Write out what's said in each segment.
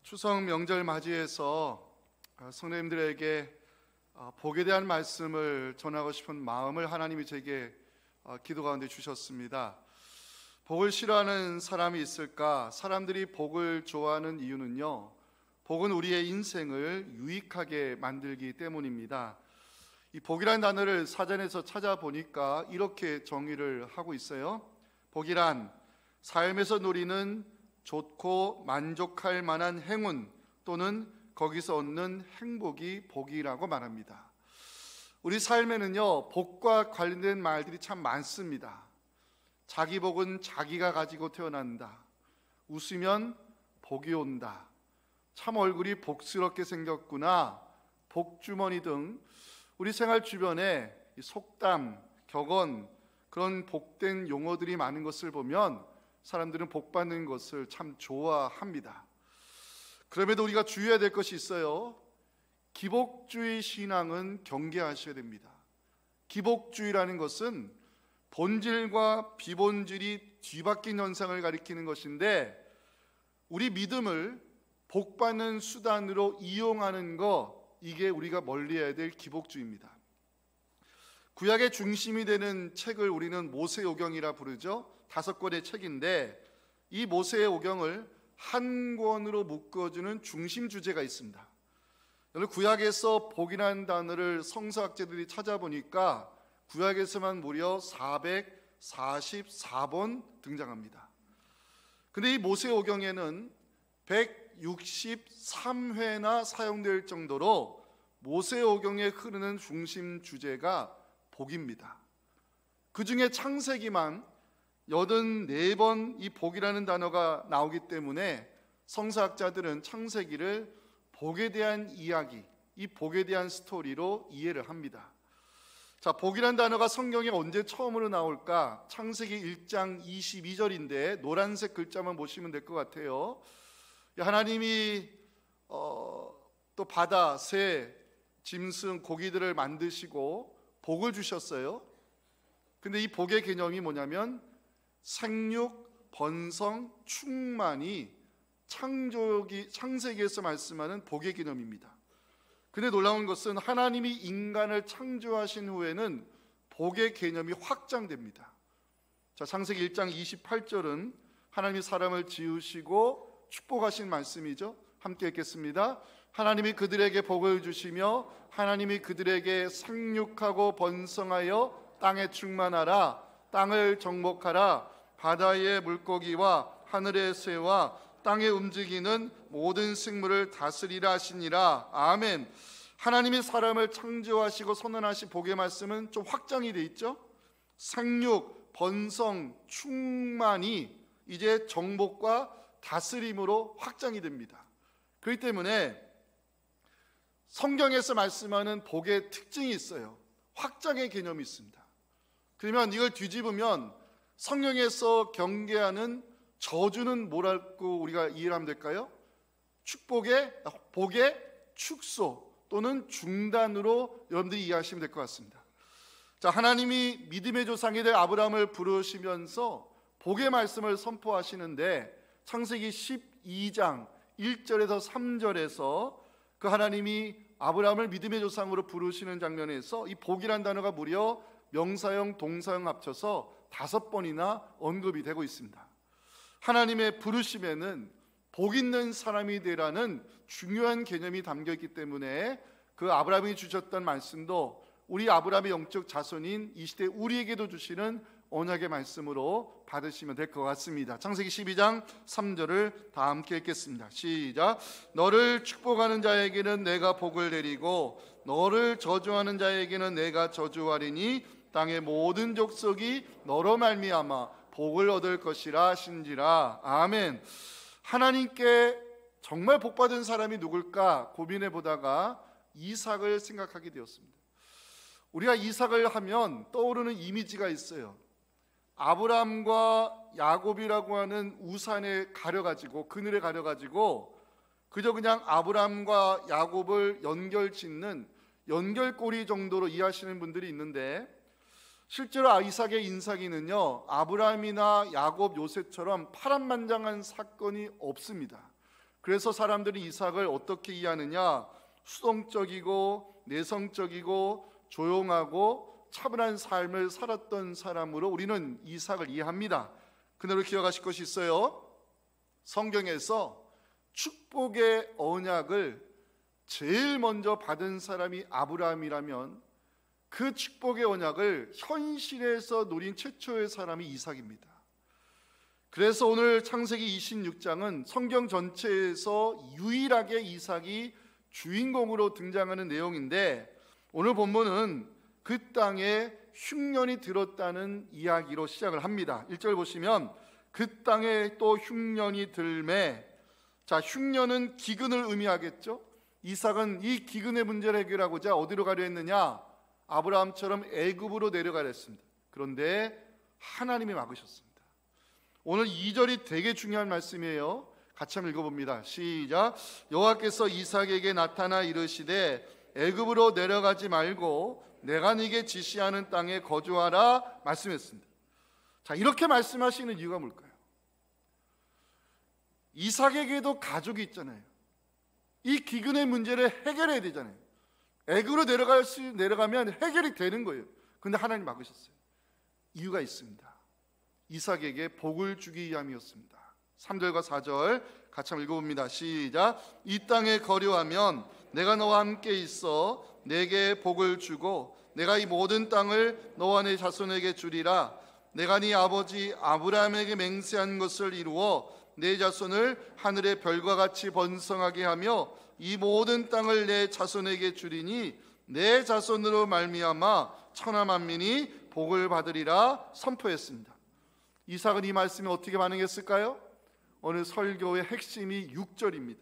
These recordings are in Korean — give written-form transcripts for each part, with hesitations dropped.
추석 명절 맞이해서 성도님들에게 복에 대한 말씀을 전하고 싶은 마음을 하나님이 제게 기도 가운데 주셨습니다. 복을 싫어하는 사람이 있을까? 사람들이 복을 좋아하는 이유는요, 복은 우리의 인생을 유익하게 만들기 때문입니다. 이 복이라는 단어를 사전에서 찾아보니까 이렇게 정의를 하고 있어요. 복이란 삶에서 누리는 좋고 만족할 만한 행운 또는 거기서 얻는 행복이 복이라고 말합니다. 우리 삶에는요, 복과 관련된 말들이 참 많습니다. 자기 복은 자기가 가지고 태어난다. 웃으면 복이 온다. 참 얼굴이 복스럽게 생겼구나. 복주머니 등 우리 생활 주변에 속담, 격언, 그런 복된 용어들이 많은 것을 보면 사람들은 복 받는 것을 참 좋아합니다. 그럼에도 우리가 주의해야 될 것이 있어요. 기복주의 신앙은 경계하셔야 됩니다. 기복주의라는 것은 본질과 비본질이 뒤바뀐 현상을 가리키는 것인데, 우리 믿음을 복받는 수단으로 이용하는 것, 이게 우리가 멀리해야 될 기복주의입니다. 구약의 중심이 되는 책을 우리는 모세오경이라 부르죠. 5권의 책인데, 이 모세오경을 한 권으로 묶어주는 중심 주제가 있습니다. 오늘 구약에서 복이라는 단어를 성서학자들이 찾아보니까 구약에서만 무려 444번 등장합니다. 근데 이 모세오경에는 163회나 사용될 정도로 모세오경에 흐르는 중심 주제가 복입니다. 그 중에 창세기만 84번 이 복이라는 단어가 나오기 때문에 성서학자들은 창세기를 복에 대한 이야기, 이 복에 대한 스토리로 이해를 합니다. 자, 복이라는 단어가 성경에 언제 처음으로 나올까? 창세기 1장 22절인데 노란색 글자만 보시면 될 것 같아요. 하나님이 또 바다, 새, 짐승, 고기들을 만드시고 복을 주셨어요. 근데 이 복의 개념이 뭐냐면 생육, 번성, 충만이 창세기에서 말씀하는 복의 개념입니다. 근데 놀라운 것은 하나님이 인간을 창조하신 후에는 복의 개념이 확장됩니다. 자, 창세기 1장 28절은 하나님이 사람을 지으시고 축복하신 말씀이죠. 함께 읽겠습니다. 하나님이 그들에게 복을 주시며 하나님이 그들에게 생육하고 번성하여 땅에 충만하라. 땅을 정복하라. 바다의 물고기와 하늘의 새와 땅에 움직이는 모든 생물을 다스리라 하시니라. 아멘. 하나님이 사람을 창조하시고 선언하신 복의 말씀은 좀 확장이 돼 있죠. 생육, 번성, 충만이 이제 정복과 다스림으로 확장이 됩니다. 그렇기 때문에 성경에서 말씀하는 복의 특징이 있어요. 확장의 개념이 있습니다. 그러면 이걸 뒤집으면 성경에서 경계하는 저주는 뭐라고 우리가 이해를 하면 될까요? 복의 축소 또는 중단으로 여러분들이 이해하시면 될 것 같습니다. 자, 하나님이 믿음의 조상이 될 아브라함을 부르시면서 복의 말씀을 선포하시는데 창세기 12장 1절에서 3절에서 그 하나님이 아브라함을 믿음의 조상으로 부르시는 장면에서 이 복이라는 단어가 무려 명사형, 동사형 합쳐서 5번이나 언급이 되고 있습니다. 하나님의 부르심에는 복 있는 사람이 되라는 중요한 개념이 담겨있기 때문에 그 아브라함이 주셨던 말씀도 우리 아브라함의 영적 자손인 이 시대 우리에게도 주시는 언약의 말씀으로 받으시면 될 것 같습니다. 창세기 12장 3절을 다 함께 읽겠습니다. 시작. 너를 축복하는 자에게는 내가 복을 내리고 너를 저주하는 자에게는 내가 저주하리니 땅의 모든 족속이 너로 말미암아 복을 얻을 것이라 하신지라. 아멘. 하나님께 정말 복받은 사람이 누굴까 고민해 보다가 이삭을 생각하게 되었습니다. 우리가 이삭을 하면 떠오르는 이미지가 있어요. 아브라함과 야곱이라고 하는 우산에 가려가지고, 그늘에 가려가지고 그저 그냥 아브라함과 야곱을 연결짓는 연결고리 정도로 이해하시는 분들이 있는데, 실제로 이삭의 인사기는요, 아브라함이나 야곱, 요셉처럼 파란만장한 사건이 없습니다. 그래서 사람들이 이삭을 어떻게 이해하느냐? 수동적이고 내성적이고 조용하고 차분한 삶을 살았던 사람으로 우리는 이삭을 이해합니다. 그대로 기억하실 것이 있어요. 성경에서 축복의 언약을 제일 먼저 받은 사람이 아브라함이라면 그 축복의 언약을 현실에서 누린 최초의 사람이 이삭입니다. 그래서 오늘 창세기 26장은 성경 전체에서 유일하게 이삭이 주인공으로 등장하는 내용인데, 오늘 본문은 그 땅에 흉년이 들었다는 이야기로 시작을 합니다. 1절 보시면 그 땅에 또 흉년이 들매. 자, 흉년은 기근을 의미하겠죠. 이삭은 이 기근의 문제를 해결하고자 어디로 가려 했느냐? 아브라함처럼 애굽으로 내려가려 했습니다. 그런데 하나님이 막으셨습니다. 오늘 2절이 되게 중요한 말씀이에요. 같이 한번 읽어봅니다. 시작. 여호와께서 이삭에게 나타나 이르시되 애굽으로 내려가지 말고 내가 네게 지시하는 땅에 거주하라 말씀했습니다. 자, 이렇게 말씀하시는 이유가 뭘까요? 이삭에게도 가족이 있잖아요. 이 기근의 문제를 해결해야 되잖아요. 애굽으로 내려가면 해결이 되는 거예요. 그런데 하나님 막으셨어요. 이유가 있습니다. 이삭에게 복을 주기 위함이었습니다. 3절과 4절 같이 한번 읽어봅니다. 시작. 이 땅에 거류하면 내가 너와 함께 있어 내게 복을 주고 내가 이 모든 땅을 너와 네 자손에게 주리라. 내가 네 아버지 아브라함에게 맹세한 것을 이루어 내 자손을 하늘의 별과 같이 번성하게 하며 이 모든 땅을 내 자손에게 주리니 내 자손으로 말미암아 천하 만민이 복을 받으리라 선포했습니다. 이삭은 이 말씀에 어떻게 반응했을까요? 오늘 설교의 핵심이 6절입니다.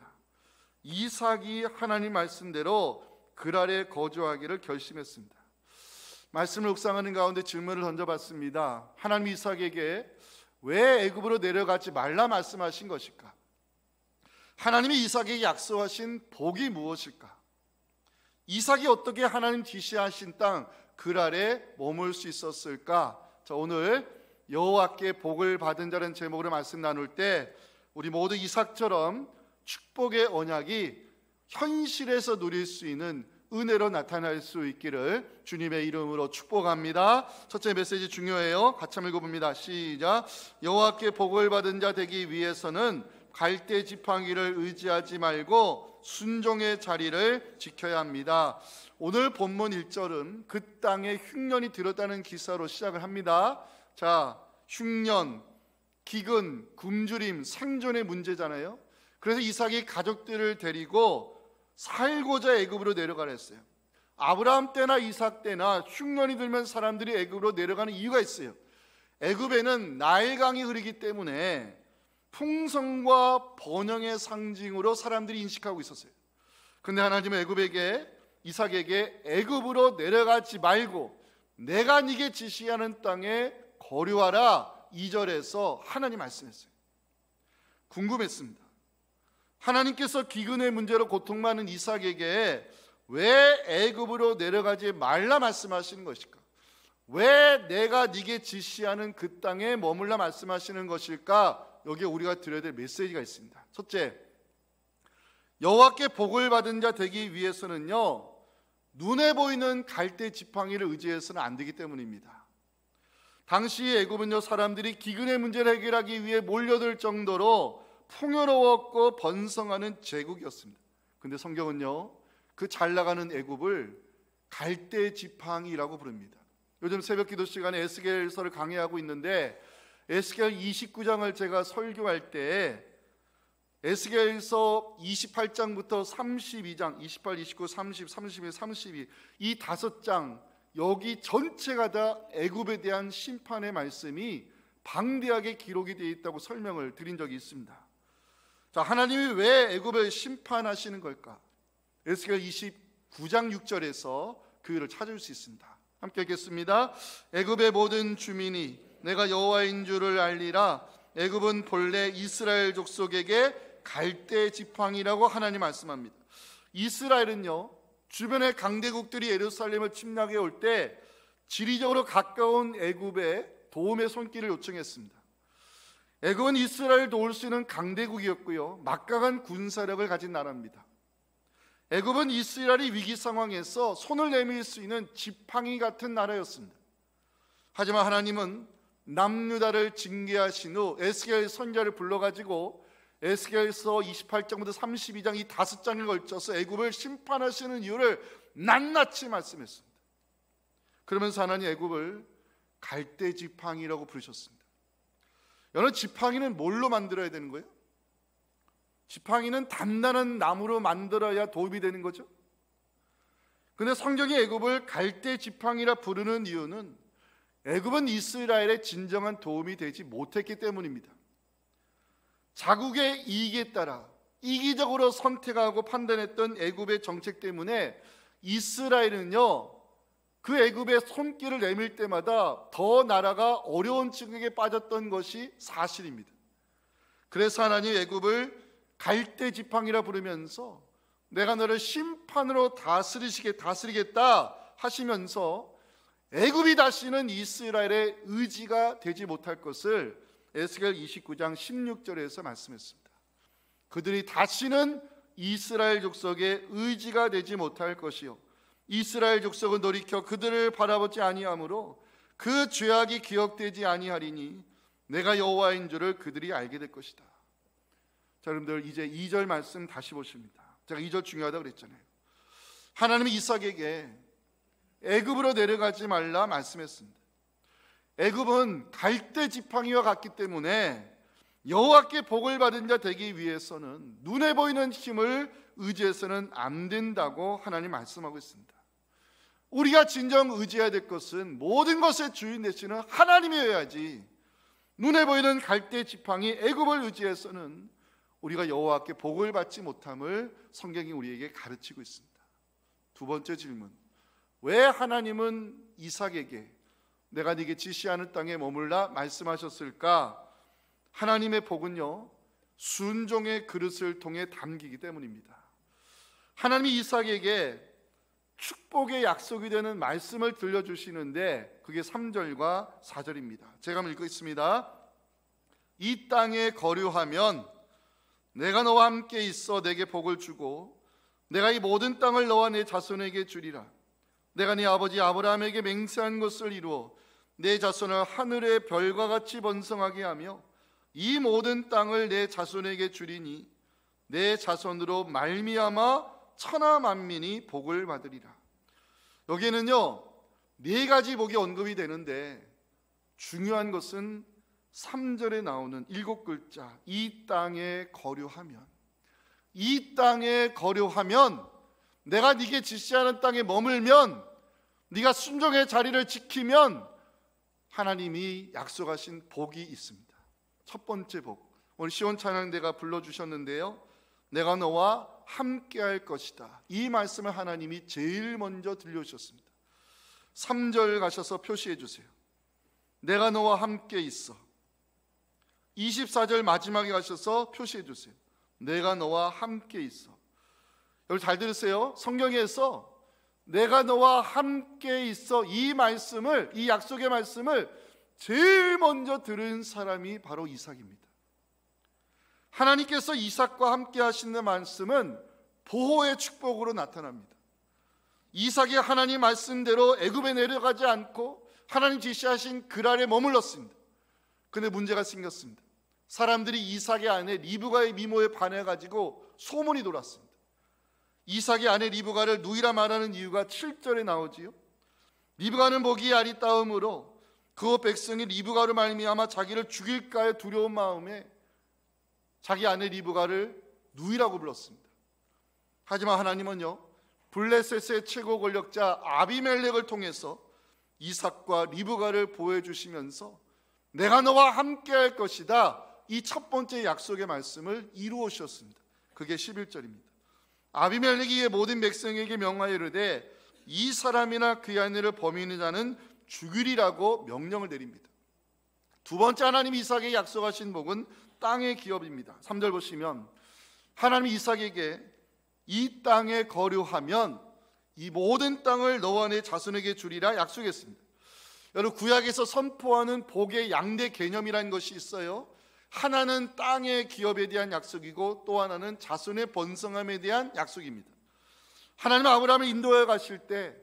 이삭이 하나님 말씀대로 그랄에 거주하기를 결심했습니다. 말씀을 묵상하는 가운데 질문을 던져봤습니다. 하나님 이삭에게 왜 애굽으로 내려가지 말라 말씀하신 것일까? 하나님이 이삭에게 약속하신 복이 무엇일까? 이삭이 어떻게 하나님 지시하신 땅 그랄에 머물 수 있었을까? 자, 오늘 여호와께 복을 받은 자라는 제목으로 말씀 나눌 때 우리 모두 이삭처럼 축복의 언약이 현실에서 누릴 수 있는 은혜로 나타날 수 있기를 주님의 이름으로 축복합니다. 첫째 메시지 중요해요. 같이 한번 읽어봅니다. 시작. 여호와께 복을 받은 자 되기 위해서는 갈대 지팡이를 의지하지 말고 순종의 자리를 지켜야 합니다. 오늘 본문 1절은 그 땅에 흉년이 들었다는 기사로 시작을 합니다. 자, 흉년, 기근, 굶주림, 생존의 문제잖아요. 그래서 이삭이 가족들을 데리고 살고자 애굽으로 내려가려 했어요. 아브라함 때나 이삭 때나 흉년이 들면 사람들이 애굽으로 내려가는 이유가 있어요. 애굽에는 나일강이 흐르기 때문에 풍성과 번영의 상징으로 사람들이 인식하고 있었어요. 그런데 하나님은 이삭에게 애굽으로 내려가지 말고 내가 네게 지시하는 땅에 거류하라 2절에서 하나님 말씀했어요. 궁금했습니다. 하나님께서 기근의 문제로 고통받는 이삭에게 왜 애굽으로 내려가지 말라 말씀하시는 것일까? 왜 내가 네게 지시하는 그 땅에 머물라 말씀하시는 것일까? 여기에 우리가 드려야 될 메시지가 있습니다. 첫째, 여호와께 복을 받은 자 되기 위해서는요, 눈에 보이는 갈대 지팡이를 의지해서는 안 되기 때문입니다. 당시 애굽은요, 사람들이 기근의 문제를 해결하기 위해 몰려들 정도로 풍요로웠고 번성하는 제국이었습니다. 근데 성경은요, 그 잘 나가는 애굽을 갈대 지팡이라고 부릅니다. 요즘 새벽 기도 시간에 에스겔서를 강의하고 있는데 에스겔 29장을 제가 설교할 때 에스겔서 28장부터 32장 28, 29, 30, 31, 32 이 5장 여기 전체가 다 애굽에 대한 심판의 말씀이 방대하게 기록이 되어 있다고 설명을 드린 적이 있습니다. 자, 하나님이 왜 애굽을 심판하시는 걸까? 에스겔 29장 6절에서 그 이유를 찾을 수 있습니다. 함께 읽겠습니다. 애굽의 모든 주민이 내가 여호와인 줄을 알리라. 애굽은 본래 이스라엘 족속에게 갈대 지팡이라고 하나님 말씀합니다. 이스라엘은요, 주변의 강대국들이 예루살렘을 침략해 올 때 지리적으로 가까운 애굽에 도움의 손길을 요청했습니다. 애굽은 이스라엘을 도울 수 있는 강대국이었고요, 막강한 군사력을 가진 나라입니다. 애굽은 이스라엘이 위기 상황에서 손을 내밀 수 있는 지팡이 같은 나라였습니다. 하지만 하나님은 남유다를 징계하신 후 에스겔 선지자를 불러가지고 에스겔서 28장부터 32장 이 5장에 걸쳐서 애굽을 심판하시는 이유를 낱낱이 말씀했습니다. 그러면서 하나님 애굽을 갈대 지팡이라고 부르셨습니다. 여러분, 지팡이는 뭘로 만들어야 되는 거예요? 지팡이는 단단한 나무로 만들어야 도움이 되는 거죠. 그런데 성경이 애굽을 갈대 지팡이라 부르는 이유는 애굽은 이스라엘의 진정한 도움이 되지 못했기 때문입니다. 자국의 이익에 따라 이기적으로 선택하고 판단했던 애굽의 정책 때문에 이스라엘은요, 그 애굽의 손길을 내밀 때마다 더 나라가 어려운 층에 빠졌던 것이 사실입니다. 그래서 하나님 애굽을 갈대 지팡이라 부르면서 내가 너를 심판으로 다스리겠다 하시면서 애굽이 다시는 이스라엘의 의지가 되지 못할 것을 에스겔 29장 16절에서 말씀했습니다. 그들이 다시는 이스라엘 족속의 의지가 되지 못할 것이요, 이스라엘 족속은 돌이켜 그들을 바라보지 아니하므로 그 죄악이 기억되지 아니하리니 내가 여호와인 줄을 그들이 알게 될 것이다. 자, 여러분들 이제 2절 말씀 다시 보십니다. 제가 2절 중요하다고 그랬잖아요. 하나님이 이삭에게 애굽으로 내려가지 말라 말씀했습니다. 애굽은 갈대 지팡이와 같기 때문에 여호와께 복을 받은 자 되기 위해서는 눈에 보이는 힘을 의지해서는 안 된다고 하나님 말씀하고 있습니다. 우리가 진정 의지해야 될 것은 모든 것의 주인 되시는 하나님이어야지, 눈에 보이는 갈대 지팡이 애굽을 의지해서는 우리가 여호와께 복을 받지 못함을 성경이 우리에게 가르치고 있습니다. 두 번째 질문, 왜 하나님은 이삭에게 내가 네게 지시하는 땅에 머물라 말씀하셨을까? 하나님의 복은요, 순종의 그릇을 통해 담기기 때문입니다. 하나님이 이삭에게 축복의 약속이 되는 말씀을 들려주시는데 그게 3절과 4절입니다. 제가 한번 읽겠습니다. 이 땅에 거류하면 내가 너와 함께 있어 내게 복을 주고 내가 이 모든 땅을 너와 내 자손에게 주리라. 내가 네 아버지 아브라함에게 맹세한 것을 이루어 내 자손을 하늘의 별과 같이 번성하게 하며 이 모든 땅을 내 자손에게 주리니 내 자손으로 말미암아 천하 만민이 복을 받으리라. 여기에는요 4가지 복이 언급이 되는데 중요한 것은 3절에 나오는 7글자 이 땅에 거류하면, 이 땅에 거류하면, 내가 네게 지시하는 땅에 머물면, 네가 순종의 자리를 지키면 하나님이 약속하신 복이 있습니다. 첫 번째 복, 오늘 시온 찬양대가 불러주셨는데요, 내가 너와 함께 할 것이다. 이 말씀을 하나님이 제일 먼저 들려주셨습니다. 3절 가셔서 표시해 주세요. 내가 너와 함께 있어. 24절 마지막에 가셔서 표시해 주세요. 내가 너와 함께 있어. 여러분 잘 들으세요. 성경에서 내가 너와 함께 있어 이 말씀을, 이 약속의 말씀을 제일 먼저 들은 사람이 바로 이삭입니다. 하나님께서 이삭과 함께 하시는 말씀은 보호의 축복으로 나타납니다. 이삭이 하나님 말씀대로 애굽에 내려가지 않고 하나님 지시하신 그랄에 머물렀습니다. 그런데 문제가 생겼습니다. 사람들이 이삭의 아내 리브가의 미모에 반해가지고 소문이 돌았습니다. 이삭의 아내 리브가를 누이라 말하는 이유가 7절에 나오지요. 리브가는 보기에 아리따움으로 그 백성이 리브가로 말미암아 자기를 죽일까의 두려운 마음에 자기 아내 리브가를 누이라고 불렀습니다. 하지만 하나님은요 블레셋의 최고 권력자 아비멜렉을 통해서 이삭과 리브가를 보호해 주시면서 내가 너와 함께 할 것이다, 이 첫 번째 약속의 말씀을 이루어 주셨습니다. 그게 11절입니다. 아비멜렉이 이에 모든 백성에게 명하여 이르되 이 사람이나 그의 아내를 범인인 자는 죽이리라고 명령을 내립니다. 두 번째 하나님이 이삭에게 약속하신 복은 땅의 기업입니다. 3절 보시면 하나님이 이삭에게 이 땅에 거류하면 이 모든 땅을 너와 내 자손에게 주리라 약속했습니다. 여러분 구약에서 선포하는 복의 양대 개념이라는 것이 있어요. 하나는 땅의 기업에 대한 약속이고 또 하나는 자손의 번성함에 대한 약속입니다. 하나님은 아브라함을 인도해 가실 때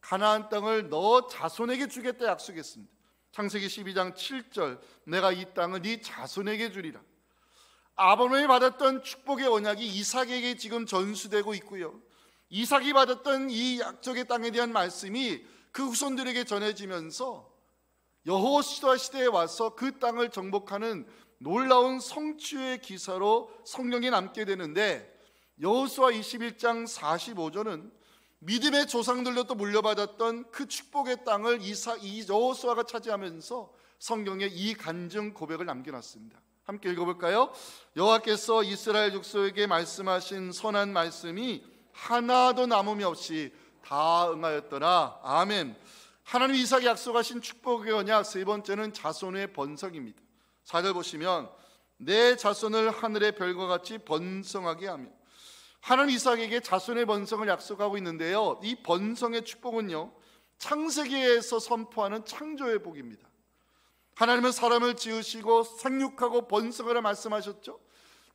가나안 땅을 너 자손에게 주겠다 약속했습니다. 창세기 12장 7절, 내가 이 땅을 네 자손에게 주리라. 아브라함이 받았던 축복의 언약이 이삭에게 지금 전수되고 있고요, 이삭이 받았던 이 약속의 땅에 대한 말씀이 그 후손들에게 전해지면서 여호수아 시대에 와서 그 땅을 정복하는 놀라운 성취의 기사로 성경에 남게 되는데, 여호수아 21장 45절은 믿음의 조상들로부터 물려받았던 그 축복의 땅을 여호수아가 차지하면서 성경에 이 간증 고백을 남겨놨습니다. 함께 읽어볼까요? 여호와께서 이스라엘 족속에게 말씀하신 선한 말씀이 하나도 남음이 없이 다 응하였더라. 아멘. 하나님 이삭이 약속하신 축복의 언약 세 번째는 자손의 번성입니다. 4절 보시면 내 자손을 하늘의 별과 같이 번성하게 하며, 하나님 이삭에게 자손의 번성을 약속하고 있는데요, 이 번성의 축복은요, 창세기에서 선포하는 창조의 복입니다. 하나님은 사람을 지으시고 생육하고 번성하라 말씀하셨죠.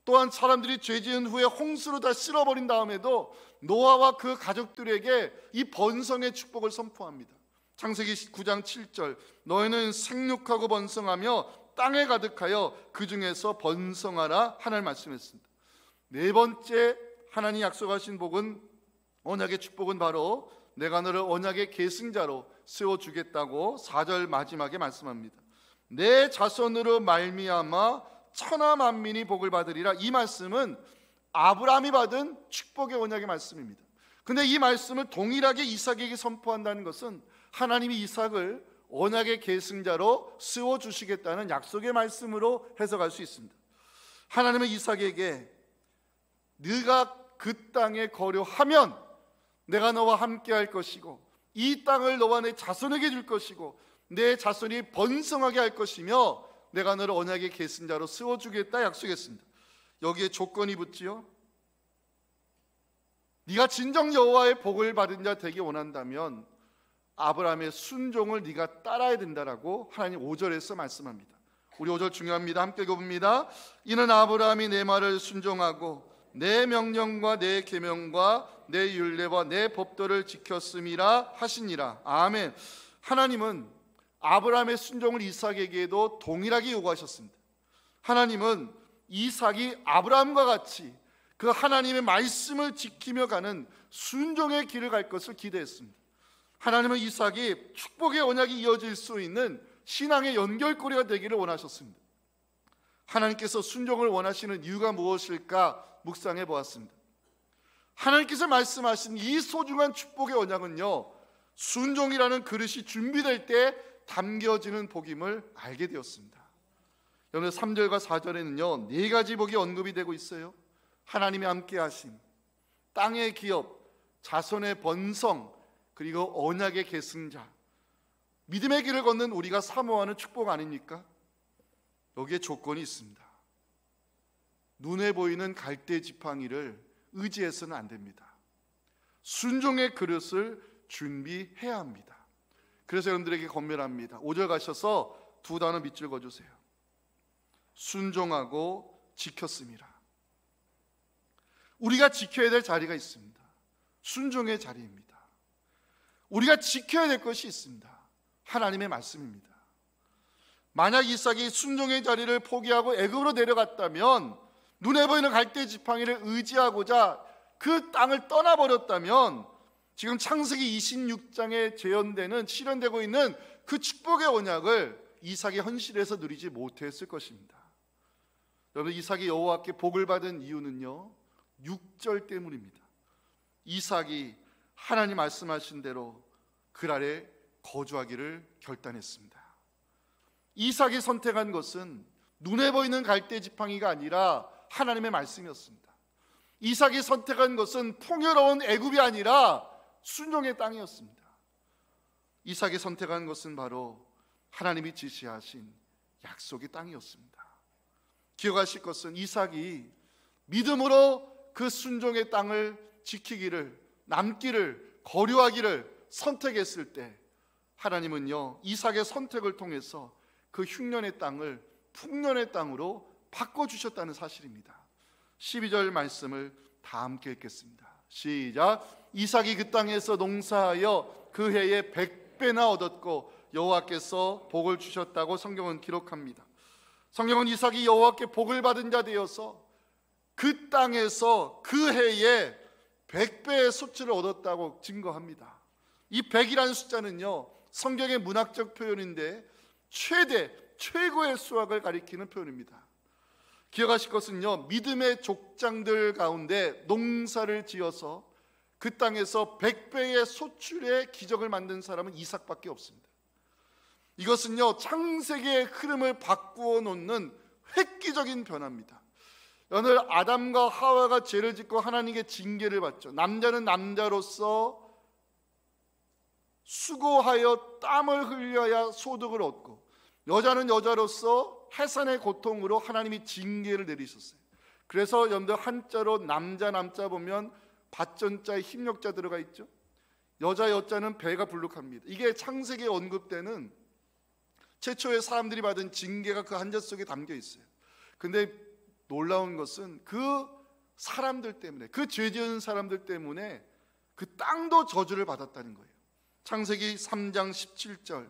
또한 사람들이 죄 지은 후에 홍수로 다 쓸어버린 다음에도 노아와 그 가족들에게 이 번성의 축복을 선포합니다. 창세기 9장 7절, 너희는 생육하고 번성하며 땅에 가득하여 그 중에서 번성하라 하나님 말씀했습니다. 네 번째 하나님 약속하신 복은, 언약의 축복은 바로 내가 너를 언약의 계승자로 세워주겠다고 4절 마지막에 말씀합니다. 내 자손으로 말미암아 천하 만민이 복을 받으리라. 이 말씀은 아브라함이 받은 축복의 언약의 말씀입니다. 근데 이 말씀을 동일하게 이삭에게 선포한다는 것은 하나님이 이삭을 언약의 계승자로 세워주시겠다는 약속의 말씀으로 해석할 수 있습니다. 하나님은 이삭에게 네가 그 땅에 거류하면 내가 너와 함께 할 것이고 이 땅을 너와 내 자손에게 줄 것이고 내 자손이 번성하게 할 것이며 내가 너를 언약의 계승자로 세워주겠다 약속했습니다. 여기에 조건이 붙지요. 네가 진정 여호와의 복을 받은 자 되기 원한다면 아브라함의 순종을 네가 따라야 된다라고 하나님 5절에서 말씀합니다. 우리 5절 중요합니다. 함께 읽어봅니다. 이는 아브라함이 내 말을 순종하고 내 명령과 내 계명과 내 율례와 내 법도를 지켰음이라 하시니라. 아멘. 하나님은 아브라함의 순종을 이삭에게도 동일하게 요구하셨습니다. 하나님은 이삭이 아브라함과 같이 그 하나님의 말씀을 지키며 가는 순종의 길을 갈 것을 기대했습니다. 하나님은 이삭이 축복의 언약이 이어질 수 있는 신앙의 연결고리가 되기를 원하셨습니다. 하나님께서 순종을 원하시는 이유가 무엇일까 묵상해 보았습니다. 하나님께서 말씀하신 이 소중한 축복의 언약은요, 순종이라는 그릇이 준비될 때 담겨지는 복임을 알게 되었습니다. 오늘 3절과 4절에는요, 네 가지 복이 언급이 되고 있어요. 하나님이 함께 하심, 땅의 기업, 자손의 번성, 그리고 언약의 계승자, 믿음의 길을 걷는 우리가 사모하는 축복 아닙니까? 여기에 조건이 있습니다. 눈에 보이는 갈대 지팡이를 의지해서는 안 됩니다. 순종의 그릇을 준비해야 합니다. 그래서 여러분들에게 권면합니다. 5절 가셔서 두 단어 밑줄 그어주세요. 순종하고 지켰음이라. 우리가 지켜야 될 자리가 있습니다. 순종의 자리입니다. 우리가 지켜야 될 것이 있습니다. 하나님의 말씀입니다. 만약 이삭이 순종의 자리를 포기하고 애굽으로 내려갔다면, 눈에 보이는 갈대 지팡이를 의지하고자 그 땅을 떠나버렸다면, 지금 창세기 26장에 실현되고 있는 그 축복의 언약을 이삭이 현실에서 누리지 못했을 것입니다. 여러분, 이삭이 여호와께 복을 받은 이유는요, 6절 때문입니다. 이삭이 하나님 말씀하신 대로 그 아래 거주하기를 결단했습니다. 이삭이 선택한 것은 눈에 보이는 갈대 지팡이가 아니라 하나님의 말씀이었습니다. 이삭이 선택한 것은 풍요로운 애굽이 아니라 순종의 땅이었습니다. 이삭이 선택한 것은 바로 하나님이 지시하신 약속의 땅이었습니다. 기억하실 것은 이삭이 믿음으로 그 순종의 땅을 지키기를, 남기를, 거류하기를 선택했을 때 하나님은요, 이삭의 선택을 통해서 그 흉년의 땅을 풍년의 땅으로 바꿔주셨다는 사실입니다. 12절 말씀을 다 함께 읽겠습니다. 시작. 이삭이 그 땅에서 농사하여 그 해에 100배나 얻었고 여호와께서 복을 주셨다고 성경은 기록합니다. 성경은 이삭이 여호와께 복을 받은 자 되어서 그 땅에서 그 해에 100배의 소출을 얻었다고 증거합니다. 이 100이라는 숫자는요, 성경의 문학적 표현인데 최고의 수확을 가리키는 표현입니다. 기억하실 것은요, 믿음의 족장들 가운데 농사를 지어서 그 땅에서 100배의 소출의 기적을 만든 사람은 이삭밖에 없습니다. 이것은요, 창세기의 흐름을 바꾸어 놓는 획기적인 변화입니다. 오늘 아담과 하와가 죄를 짓고 하나님께 징계를 받죠. 남자는 남자로서 수고하여 땀을 흘려야 소득을 얻고, 여자는 여자로서 해산의 고통으로 하나님이 징계를 내리셨어요. 그래서 여러분들 한자로 남자 보면 밭전자에 힘력자 들어가 있죠. 여자 여자는 배가 불룩합니다. 이게 창세기에 언급되는 최초의 사람들이 받은 징계가 그 한자 속에 담겨 있어요. 근데 놀라운 것은 그 사람들 때문에, 그 죄 지은 사람들 때문에 그 땅도 저주를 받았다는 거예요. 창세기 3장 17절,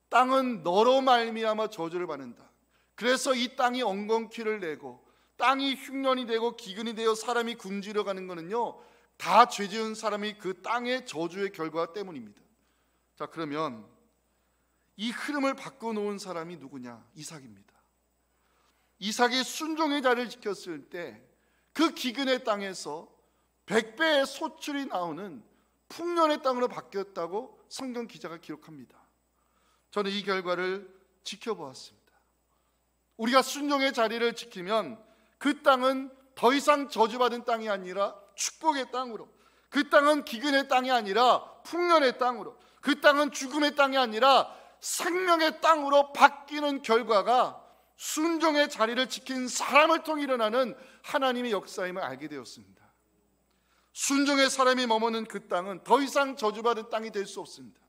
땅은 너로 말미암아 저주를 받는다. 그래서 이 땅이 엉겅퀴를 내고 땅이 흉년이 되고 기근이 되어 사람이 굶주려 가는 거는요, 다 죄 지은 사람이 그 땅의 저주의 결과 때문입니다. 자, 그러면 이 흐름을 바꿔놓은 사람이 누구냐? 이삭입니다. 이삭이 순종의 자리를 지켰을 때 그 기근의 땅에서 100배의 소출이 나오는 풍년의 땅으로 바뀌었다고 성경 기자가 기록합니다. 저는 이 결과를 지켜보았습니다. 우리가 순종의 자리를 지키면 그 땅은 더 이상 저주받은 땅이 아니라 축복의 땅으로, 그 땅은 기근의 땅이 아니라 풍년의 땅으로, 그 땅은 죽음의 땅이 아니라 생명의 땅으로 바뀌는 결과가 순종의 자리를 지킨 사람을 통해 일어나는 하나님의 역사임을 알게 되었습니다. 순종의 사람이 머무는 그 땅은 더 이상 저주받은 땅이 될 수 없습니다.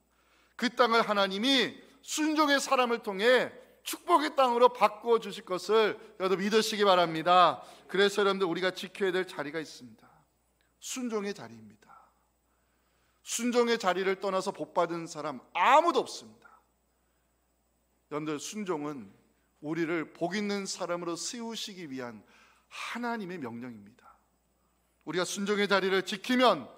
그 땅을 하나님이 순종의 사람을 통해 축복의 땅으로 바꾸어 주실 것을 여러분 믿으시기 바랍니다. 그래서 여러분들 우리가 지켜야 될 자리가 있습니다. 순종의 자리입니다. 순종의 자리를 떠나서 복받은 사람 아무도 없습니다. 여러분들, 순종은 우리를 복 있는 사람으로 세우시기 위한 하나님의 명령입니다. 우리가 순종의 자리를 지키면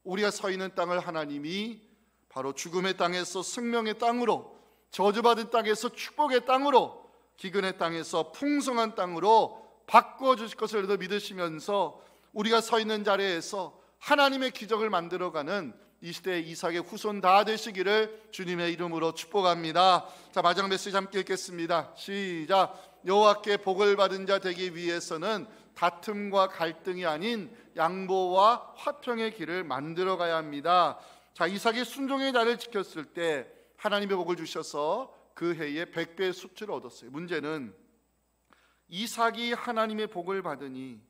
우리가 서 있는 땅을 하나님이 바로 죽음의 땅에서 생명의 땅으로, 저주받은 땅에서 축복의 땅으로, 기근의 땅에서 풍성한 땅으로 바꾸어 주실 것을 믿으시면서 우리가 서 있는 자리에서 하나님의 기적을 만들어가는 이 시대의 이삭의 후손 다 되시기를 주님의 이름으로 축복합니다. 자, 마지막 메시지 함께 읽겠습니다. 시작. 여호와께 복을 받은 자 되기 위해서는 다툼과 갈등이 아닌 양보와 화평의 길을 만들어 가야 합니다. 자, 이삭이 순종의 자리를 지켰을 때 하나님의 복을 주셔서 그 해에 100배의 수출을 얻었어요. 문제는 이삭이 하나님의 복을 받으니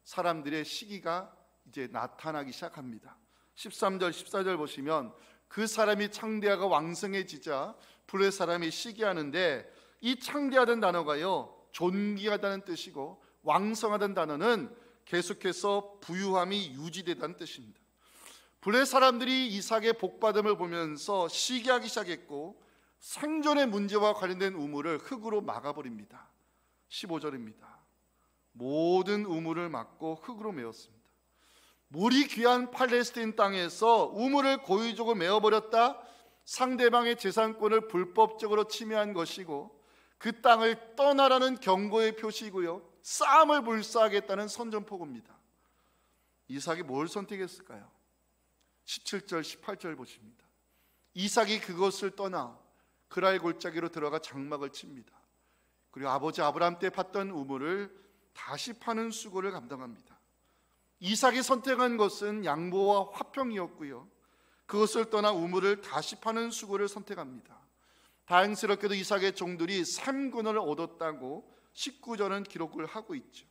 사람들의 시기가 이제 나타나기 시작합니다. 13절 14절 보시면 그 사람이 창대하고 왕성해지자 불의 사람이 시기하는데, 이 창대하다는 단어가요, 존귀하다는 뜻이고 왕성하다는 단어는 계속해서 부유함이 유지되다는 뜻입니다. 불의 사람들이 이삭의 복받음을 보면서 시기하기 시작했고 생존의 문제와 관련된 우물을 흙으로 막아버립니다. 15절입니다. 모든 우물을 막고 흙으로 메웠습니다. 물이 귀한 팔레스틴 땅에서 우물을 고의적으로 메어버렸다, 상대방의 재산권을 불법적으로 침해한 것이고 그 땅을 떠나라는 경고의 표시이고요, 싸움을 불사하겠다는 선전포고입니다. 이삭이 뭘 선택했을까요? 17절 18절 보십니다. 이삭이 그것을 떠나 그랄 골짜기로 들어가 장막을 칩니다. 그리고 아버지 아브라함 때 팠던 우물을 다시 파는 수고를 감당합니다. 이삭이 선택한 것은 양보와 화평이었고요, 그것을 떠나 우물을 다시 파는 수고를 선택합니다. 다행스럽게도 이삭의 종들이 3군을 얻었다고 19절은 기록을 하고 있죠.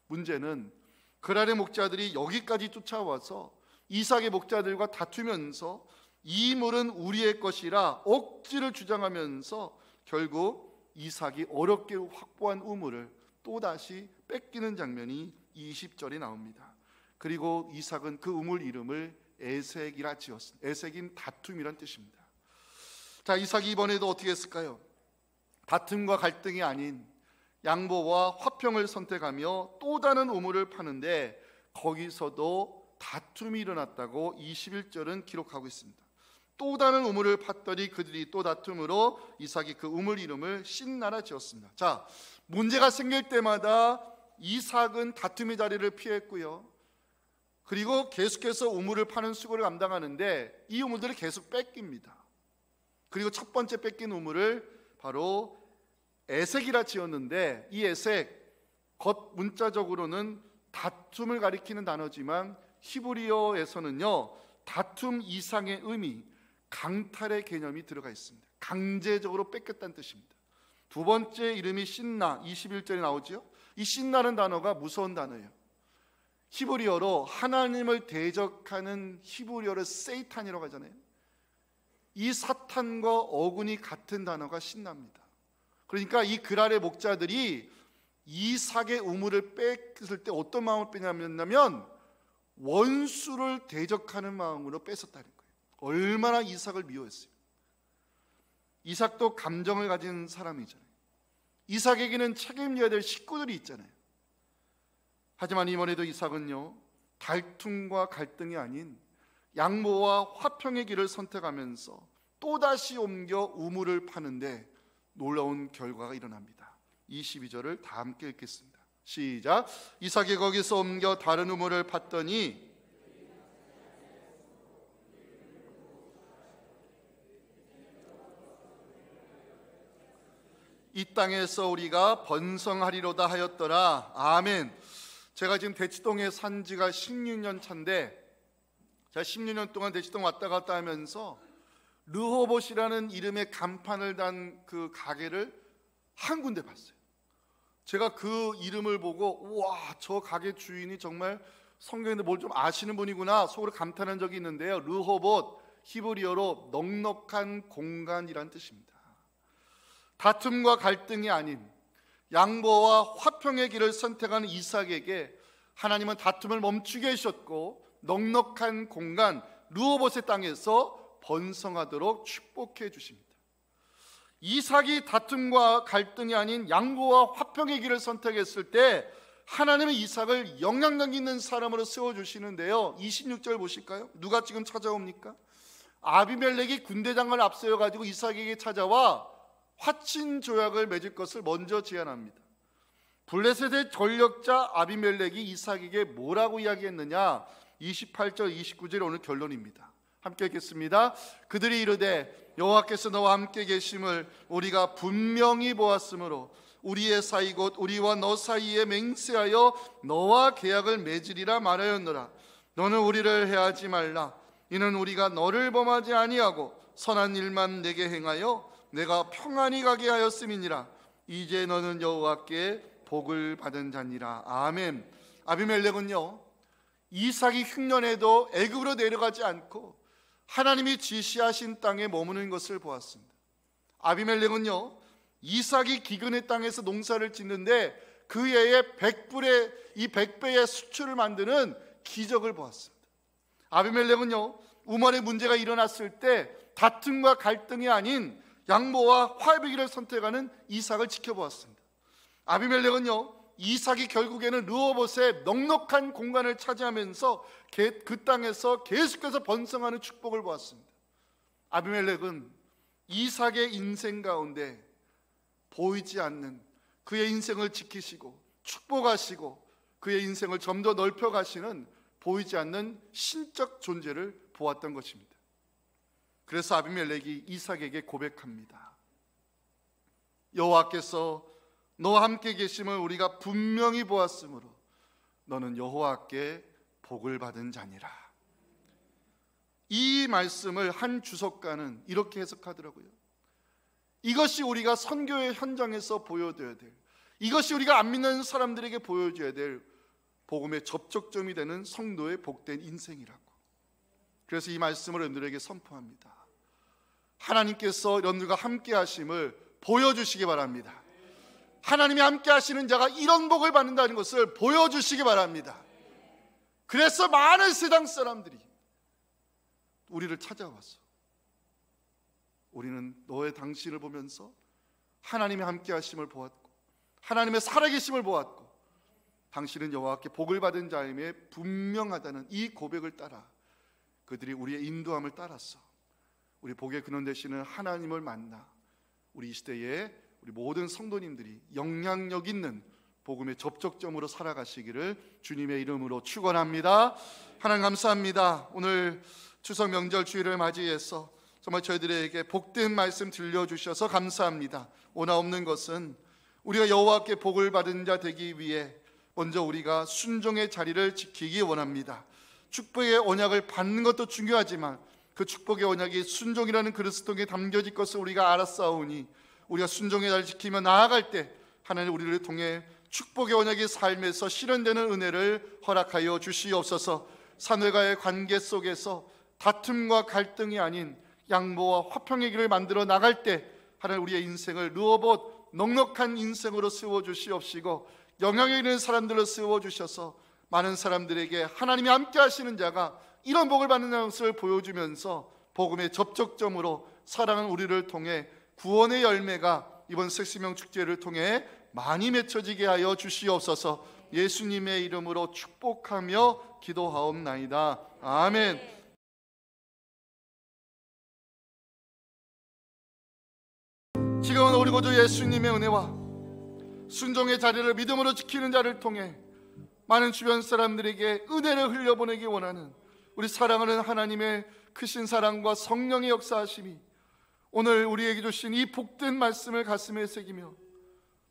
문제는 그랄의 목자들이 여기까지 쫓아와서 이삭의 목자들과 다투면서 이 물은 우리의 것이라 억지를 주장하면서 결국 이삭이 어렵게 확보한 우물을 또 또다시 뺏기는 장면이 20절에 나옵니다. 그리고 이삭은 그 우물 이름을 에색이라 지었습니다. 에색인 다툼이란 뜻입니다. 자, 이삭이 이번에도 어떻게 했을까요? 다툼과 갈등이 아닌 양보와 화평을 선택하며 또 다른 우물을 파는데 거기서도 다툼이 일어났다고 21절은 기록하고 있습니다. 또 다른 우물을 팠더니 그들이 또 다툼으로 이삭이 그 우물 이름을 신나라 지었습니다. 자, 문제가 생길 때마다 이삭은 다툼의 자리를 피했고요. 그리고 계속해서 우물을 파는 수고를 감당하는데 이 우물들을 계속 뺏깁니다. 그리고 첫 번째 뺏긴 우물을 바로 에색이라 지었는데 이 에색, 겉 문자적으로는 다툼을 가리키는 단어지만 히브리어에서는요, 다툼 이상의 의미, 강탈의 개념이 들어가 있습니다. 강제적으로 뺏겼다는 뜻입니다. 두 번째 이름이 신나, 21절에 나오죠. 이 신나는 단어가 무서운 단어예요. 히브리어로 하나님을 대적하는 히브리어를 세이탄이라고 하잖아요. 이 사탄과 어군이 같은 단어가 신납니다. 그러니까 이 글 아래 목자들이 이삭의 우물을 뺏을 때 어떤 마음을 빼냐면 원수를 대적하는 마음으로 뺏었다는 거예요. 얼마나 이삭을 미워했어요. 이삭도 감정을 가진 사람이잖아요. 이삭에게는 책임져야 될 식구들이 있잖아요. 하지만 이번에도 이삭은요, 다툼과 갈등이 아닌 양보와 화평의 길을 선택하면서 또다시 옮겨 우물을 파는데 놀라운 결과가 일어납니다. 22절을 다 함께 읽겠습니다. 시작. 이삭이 거기서 옮겨 다른 우물을 팠더니 이 땅에서 우리가 번성하리로다 하였더라. 아멘. 제가 지금 대치동에 산 지가 16년 차인데 제가 16년 동안 대치동 왔다 갔다 하면서 르호봇이라는 이름의 간판을 단 그 가게를 한 군데 봤어요. 제가 그 이름을 보고 우와, 저 가게 주인이 정말 성경인데 뭘 좀 아시는 분이구나 속으로 감탄한 적이 있는데요. 르호봇, 히브리어로 넉넉한 공간이란 뜻입니다. 다툼과 갈등이 아닌 양보와 화평의 길을 선택하는 이삭에게 하나님은 다툼을 멈추게 하셨고 넉넉한 공간 르호봇의 땅에서 번성하도록 축복해 주십니다. 이삭이 다툼과 갈등이 아닌 양보와 화평의 길을 선택했을 때 하나님은 이삭을 영향력 있는 사람으로 세워주시는데요. 26절 보실까요? 누가 지금 찾아옵니까? 아비멜렉이 군대장을 앞세워가지고 이삭에게 찾아와 화친 조약을 맺을 것을 먼저 제안합니다. 블레셋의 전력자 아비멜렉이 이삭에게 뭐라고 이야기했느냐? 28절 29절 오늘 결론입니다. 함께 읽겠습니다. 그들이 이르되 여호와께서 너와 함께 계심을 우리가 분명히 보았으므로 우리의 사이 곧 우리와 너 사이에 맹세하여 너와 계약을 맺으리라 말하였노라. 너는 우리를 해하지 말라. 이는 우리가 너를 범하지 아니하고 선한 일만 내게 행하여 내가 평안히 가게 하였음이니라. 이제 너는 여호와께 복을 받은 자니라. 아멘. 아비멜렉은요, 이삭이 흉년에도 애굽으로 내려가지 않고 하나님이 지시하신 땅에 머무는 것을 보았습니다. 아비멜렉은요, 이삭이 기근의 땅에서 농사를 짓는데 그 해에 100배의 수출을 만드는 기적을 보았습니다. 아비멜렉은요, 우물에 문제가 일어났을 때 다툼과 갈등이 아닌 양보와 화해의 길을 선택하는 이삭을 지켜보았습니다. 아비멜렉은요, 이삭이 결국에는 르호봇의 넉넉한 공간을 차지하면서 그 땅에서 계속해서 번성하는 축복을 보았습니다. 아비멜렉은 이삭의 인생 가운데 보이지 않는 그의 인생을 지키시고 축복하시고 그의 인생을 좀 더 넓혀가시는 보이지 않는 신적 존재를 보았던 것입니다. 그래서 아비멜렉이 이삭에게 고백합니다. 여호와께서 너와 함께 계심을 우리가 분명히 보았으므로 너는 여호와께 복을 받은 자니라. 이 말씀을 한 주석가는 이렇게 해석하더라고요. 이것이 우리가 선교의 현장에서 보여줘야 될, 이것이 우리가 안 믿는 사람들에게 보여줘야 될 복음의 접촉점이 되는 성도의 복된 인생이라고. 그래서 이 말씀을 여러분들에게 선포합니다. 하나님께서 여러분들과 함께 하심을 보여주시기 바랍니다. 하나님이 함께 하시는 자가 이런 복을 받는다는 것을 보여주시기 바랍니다. 그래서 많은 세상 사람들이 우리를 찾아와서 우리는 너의 당신을 보면서 하나님의 함께 하심을 보았고 하나님의 살아계심을 보았고 당신은 여호와께 복을 받은 자임에 분명하다는 이 고백을 따라 그들이 우리의 인도함을 따라서 우리 복의 근원 되시는 하나님을 만나 우리 이 시대에 우리 모든 성도님들이 영향력 있는 복음의 접촉점으로 살아가시기를 주님의 이름으로 축원합니다. 하나님 감사합니다. 오늘 추석 명절 주일을 맞이해서 정말 저희들에게 복된 말씀 들려주셔서 감사합니다. 오나 없는 것은 우리가 여호와께 복을 받은 자 되기 위해 먼저 우리가 순종의 자리를 지키기 원합니다. 축복의 언약을 받는 것도 중요하지만 그 축복의 언약이 순종이라는 그리스도에 담겨질 것을 우리가 알았사오니 우리가 순종의 자리를 지키며 나아갈 때 하나님 우리를 통해 축복의 언약이 삶에서 실현되는 은혜를 허락하여 주시옵소서. 사내과의 관계 속에서 다툼과 갈등이 아닌 양보와 화평의 길을 만들어 나갈 때 하나님 우리의 인생을 누워봇 넉넉한 인생으로 세워주시옵시고 영향력 있는 사람들로 세워주셔서 많은 사람들에게 하나님이 함께 하시는 자가 이런 복을 받는 것을 보여주면서 복음의 접촉점으로 사랑하는 우리를 통해 구원의 열매가 이번 색시명 축제를 통해 많이 맺혀지게 하여 주시옵소서. 예수님의 이름으로 축복하며 기도하옵나이다. 아멘. 지금은 우리 구주 예수님의 은혜와 순종의 자리를 믿음으로 지키는 자를 통해 많은 주변 사람들에게 은혜를 흘려보내기 원하는 우리 사랑하는 하나님의 크신 사랑과 성령의 역사하심이 오늘 우리에게 주신 이 복된 말씀을 가슴에 새기며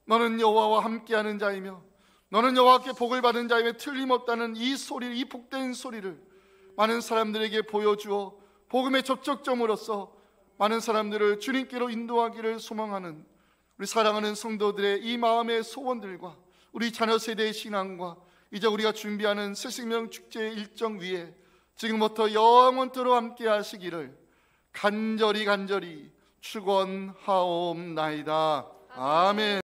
너는 여호와와 함께하는 자이며 너는 여호와께 복을 받은 자임에 틀림없다는 이 소리, 이 복된 소리를 많은 사람들에게 보여주어 복음의 접촉점으로서 많은 사람들을 주님께로 인도하기를 소망하는 우리 사랑하는 성도들의 이 마음의 소원들과 우리 자녀 세대의 신앙과 이제 우리가 준비하는 새생명 축제의 일정 위에 지금부터 영원토록 함께 하시기를 간절히 축원하옵나이다. 아멘.